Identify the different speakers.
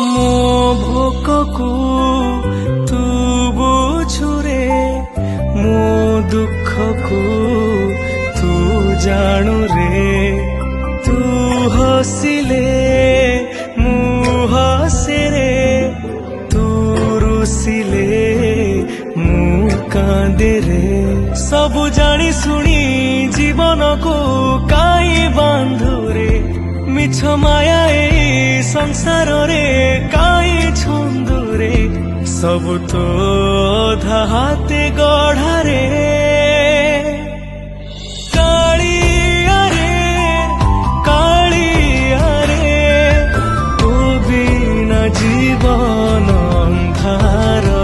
Speaker 1: ମୋ ଭୋକକୁ ତୁ ବୁଝୁରେ, ମୋ ଦୁଃଖକୁ ତୁ ଜାଣୁରେ। ତୁ ହସିଲେ ମୁଁ ହସେରେ, ତୁ ରୁସିଲେ ମୁଁ କାନ୍ଦେରେ। ସବୁ ଜାଣି ଶୁଣି ଜୀବନକୁ କାଇଁ ବାନ୍ଧୁରେ, ମିଛ ମାୟା ଏଇ ସଂସାରରେ କାଇଁ ଛନ୍ଦୁରେ। ସବୁ ତ ଅଧା ହାତେ ଗଢ଼ାରେ। କାଳିଆରେ କାଳିଆରେ ତୋ ବିନା ଜୀବନ ଅନ୍ଧାର।